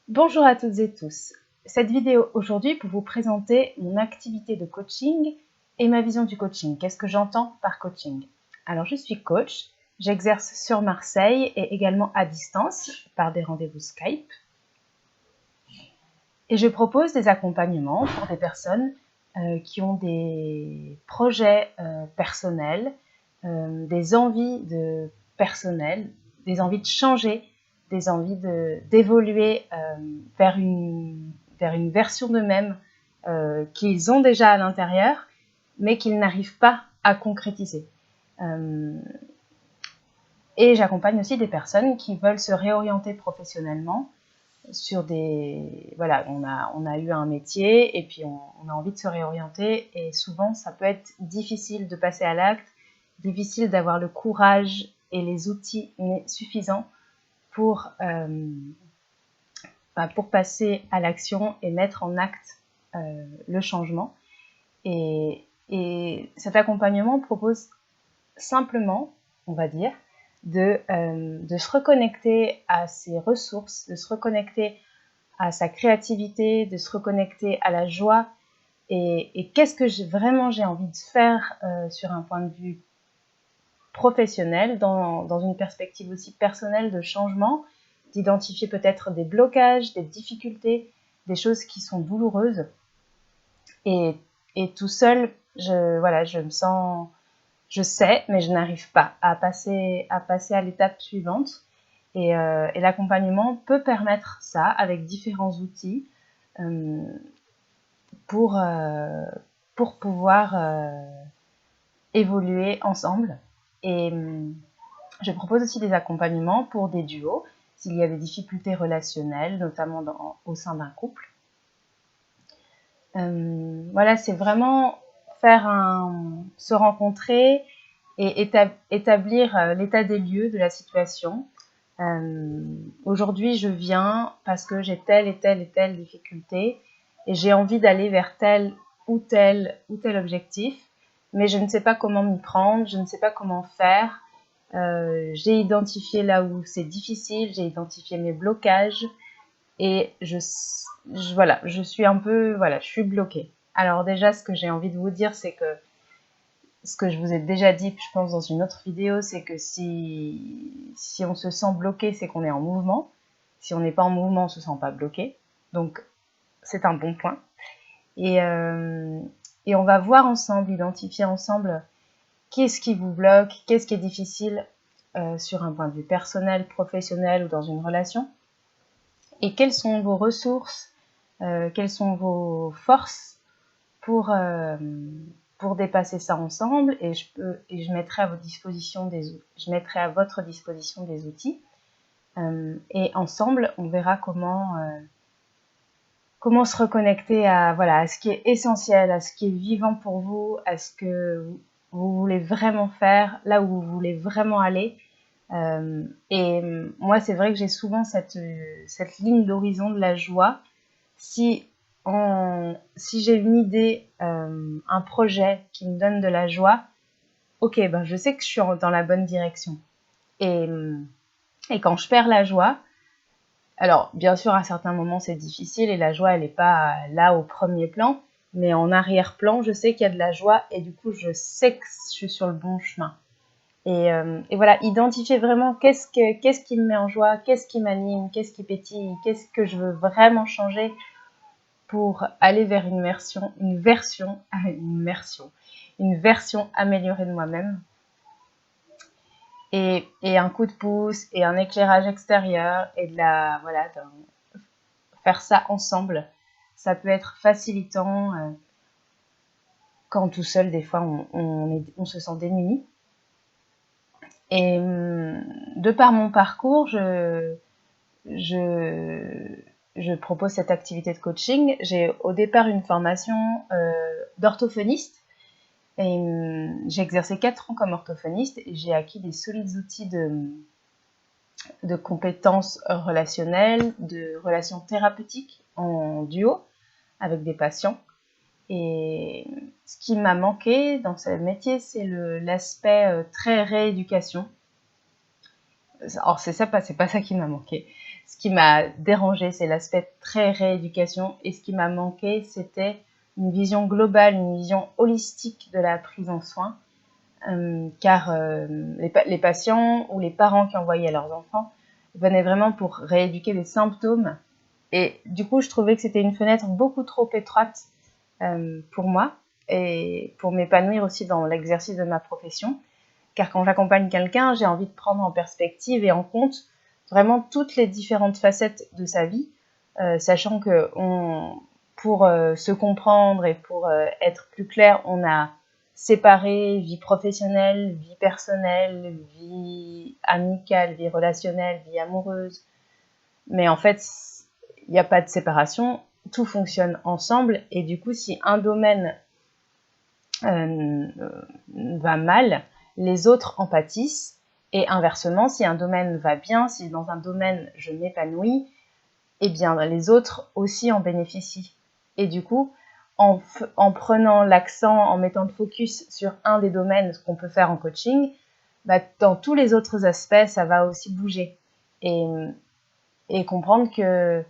Bonjour à toutes et tous. Cette vidéo aujourd'hui pour vous présenter mon activité de coaching et ma vision du coaching. Qu'est-ce que j'entends par coaching? Alors je suis coach, j'exerce sur Marseille et également à distance par des rendez-vous Skype. Et je propose des accompagnements pour des personnes qui ont des projets personnels, des envies personnelles, des envies de changer, des envies d'évoluer vers une version d'eux-mêmes qu'ils ont déjà à l'intérieur, mais qu'ils n'arrivent pas à concrétiser. Et j'accompagne aussi des personnes qui veulent se réorienter professionnellement sur des... Voilà, on a eu un métier et puis on a envie de se réorienter et souvent ça peut être difficile de passer à l'acte, difficile d'avoir le courage et les outils suffisants pour passer à l'action et mettre en acte le changement. Et cet accompagnement propose simplement, on va dire, de se reconnecter à ses ressources, de se reconnecter à sa créativité, de se reconnecter à la joie et qu'est-ce que vraiment j'ai envie de faire sur un point de vue professionnel, dans une perspective aussi personnelle de changement, d'identifier peut-être des blocages, des difficultés, des choses qui sont douloureuses. Et tout seul, je me sens... Je sais, mais je n'arrive pas à passer à l'étape suivante. Et l'accompagnement peut permettre ça avec différents outils pour pouvoir évoluer ensemble. Et je propose aussi des accompagnements pour des duos, s'il y a des difficultés relationnelles, notamment au sein d'un couple. Voilà, c'est vraiment se rencontrer et établir l'état des lieux de la situation. Aujourd'hui, je viens parce que j'ai telle et telle difficulté et j'ai envie d'aller vers tel ou tel objectif, mais je ne sais pas comment m'y prendre, je ne sais pas comment faire. J'ai identifié là où c'est difficile, j'ai identifié mes blocages et je suis un peu, je suis bloquée. Alors déjà, ce que j'ai envie de vous dire, c'est que ce que je vous ai déjà dit, je pense, dans une autre vidéo, c'est que si on se sent bloqué, c'est qu'on est en mouvement. Si on n'est pas en mouvement, on ne se sent pas bloqué. Donc, c'est un bon point. Et on va voir ensemble, identifier ensemble qu'est-ce qui vous bloque, qu'est-ce qui est difficile sur un point de vue personnel, professionnel ou dans une relation. Et quelles sont vos ressources, quelles sont vos forces pour dépasser ça ensemble et je mettrai à votre disposition des outils et ensemble on verra comment se reconnecter à ce qui est essentiel, à ce qui est vivant pour vous, à ce que vous voulez vraiment faire, là où vous voulez vraiment aller. Et moi c'est vrai que j'ai souvent cette ligne d'horizon de la joie. Si j'ai une idée, un projet qui me donne de la joie, ok, je sais que je suis dans la bonne direction. Et quand je perds la joie, alors bien sûr à certains moments c'est difficile et la joie elle n'est pas là au premier plan, mais en arrière-plan je sais qu'il y a de la joie et du coup je sais que je suis sur le bon chemin. Et voilà, identifier vraiment qu'est-ce qui me met en joie, qu'est-ce qui m'anime, qu'est-ce qui pétille, qu'est-ce que je veux vraiment changer pour aller vers une version améliorée de moi-même. Et un coup de pouce et un éclairage extérieur et faire ça ensemble, ça peut être facilitant quand tout seul, des fois, on se sent démuni. Et de par mon parcours, je propose cette activité de coaching. J'ai au départ une formation d'orthophoniste et j'ai exercé 4 ans comme orthophoniste et j'ai acquis des solides outils de compétences relationnelles, de relations thérapeutiques en duo avec des patients. Et ce qui m'a manqué dans ce métier, c'est l'aspect très rééducation. Alors c'est pas ça qui m'a manqué. Ce qui m'a dérangé, c'est l'aspect très rééducation. Et ce qui m'a manqué, c'était une vision globale, une vision holistique de la prise en soin. Car les patients ou les parents qui envoyaient leurs enfants venaient vraiment pour rééduquer des symptômes. Et du coup, je trouvais que c'était une fenêtre beaucoup trop étroite pour moi et pour m'épanouir aussi dans l'exercice de ma profession. Car quand j'accompagne quelqu'un, j'ai envie de prendre en perspective et en compte vraiment toutes les différentes facettes de sa vie, sachant que pour se comprendre et pour être plus clair, on a séparé vie professionnelle, vie personnelle, vie amicale, vie relationnelle, vie amoureuse. Mais en fait, il n'y a pas de séparation, tout fonctionne ensemble et du coup, si un domaine va mal, les autres en pâtissent et inversement, si un domaine va bien, si dans un domaine je m'épanouis, eh bien les autres aussi en bénéficient. Et du coup, en prenant l'accent, en mettant le focus sur un des domaines, ce qu'on peut faire en coaching, bah, dans tous les autres aspects, ça va aussi bouger. Et comprendre que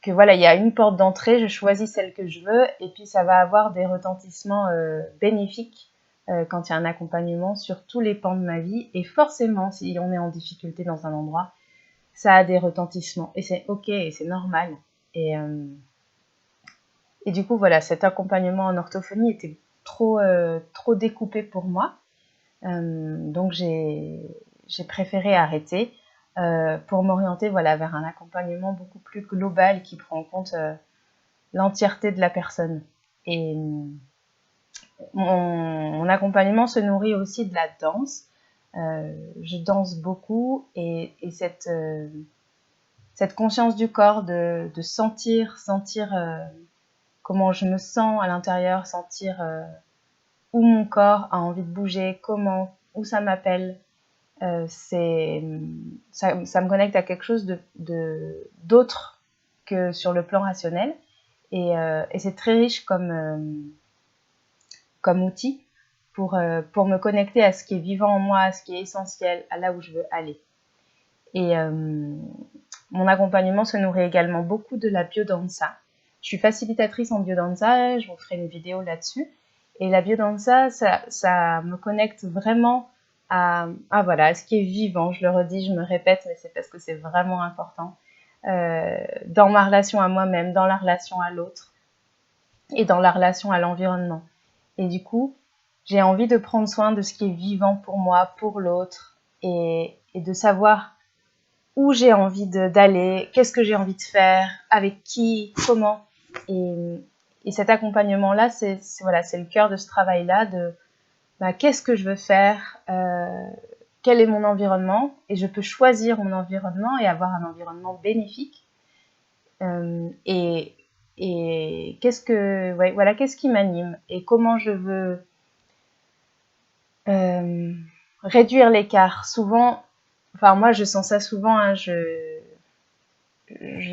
voilà, il y a une porte d'entrée, je choisis celle que je veux, et puis ça va avoir des retentissements bénéfiques quand il y a un accompagnement sur tous les pans de ma vie. Et forcément, si on est en difficulté dans un endroit, ça a des retentissements. Et c'est ok, et c'est normal. Et du coup, voilà, cet accompagnement en orthophonie était trop découpé pour moi. Donc j'ai préféré arrêter pour m'orienter voilà, vers un accompagnement beaucoup plus global qui prend en compte l'entièreté de la personne. Et mon accompagnement se nourrit aussi de la danse. Je danse beaucoup et cette conscience du corps de sentir comment je me sens à l'intérieur, sentir où mon corps a envie de bouger, où ça m'appelle. Ça me connecte à quelque chose d'autre que sur le plan rationnel. Et c'est très riche comme outil pour me connecter à ce qui est vivant en moi, à ce qui est essentiel, à là où je veux aller. Et mon accompagnement se nourrit également beaucoup de la biodanza. Je suis facilitatrice en biodanza, je vous ferai une vidéo là-dessus. Et la biodanza, ça me connecte vraiment à voilà, ce qui est vivant. Je le redis, je me répète, mais c'est parce que c'est vraiment important. Dans ma relation à moi-même, dans la relation à l'autre et dans la relation à l'environnement. Et du coup, j'ai envie de prendre soin de ce qui est vivant pour moi, pour l'autre, et de savoir où j'ai envie d'aller, qu'est-ce que j'ai envie de faire, avec qui, comment. Et cet accompagnement-là, c'est le cœur de ce travail-là, de qu'est-ce que je veux faire, quel est mon environnement, et je peux choisir mon environnement et avoir un environnement bénéfique. Et qu'est-ce qui m'anime et comment je veux réduire l'écart. Souvent, enfin moi je sens ça souvent, hein, je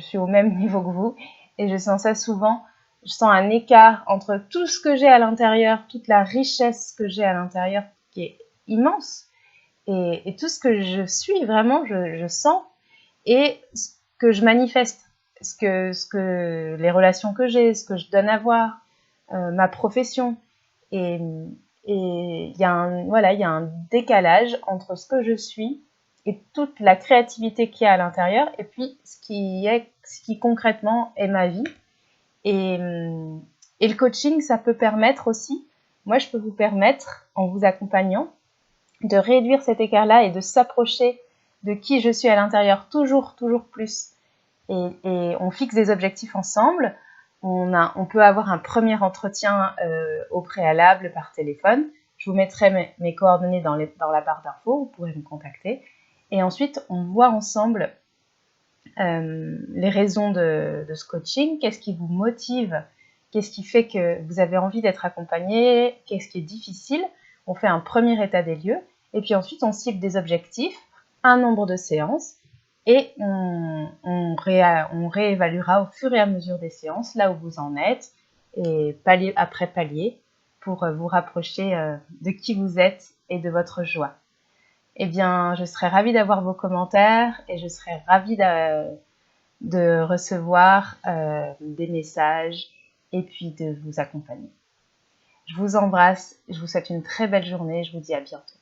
suis au même niveau que vous et je sens ça souvent. Je sens un écart entre tout ce que j'ai à l'intérieur, toute la richesse que j'ai à l'intérieur qui est immense et tout ce que je suis vraiment, je sens et ce que je manifeste, ce que les relations que j'ai, ce que je donne à voir, ma profession. Et il y a un décalage entre ce que je suis et toute la créativité qu'il y a à l'intérieur et puis ce qui concrètement est ma vie. Et le coaching, ça peut permettre aussi, moi je peux vous permettre, en vous accompagnant, de réduire cet écart-là et de s'approcher de qui je suis à l'intérieur toujours plus. Et on fixe des objectifs ensemble. On peut avoir un premier entretien au préalable par téléphone. Je vous mettrai mes coordonnées dans la barre d'infos, vous pourrez me contacter. Et ensuite, on voit ensemble les raisons de ce coaching, qu'est-ce qui vous motive, qu'est-ce qui fait que vous avez envie d'être accompagné, qu'est-ce qui est difficile. On fait un premier état des lieux et puis ensuite on cible des objectifs, un nombre de séances et on réévaluera au fur et à mesure des séances là où vous en êtes et palier après palier pour vous rapprocher de qui vous êtes et de votre joie. eh bien, je serais ravie d'avoir vos commentaires et je serais ravie de recevoir des messages et puis de vous accompagner. Je vous embrasse, je vous souhaite une très belle journée, je vous dis à bientôt.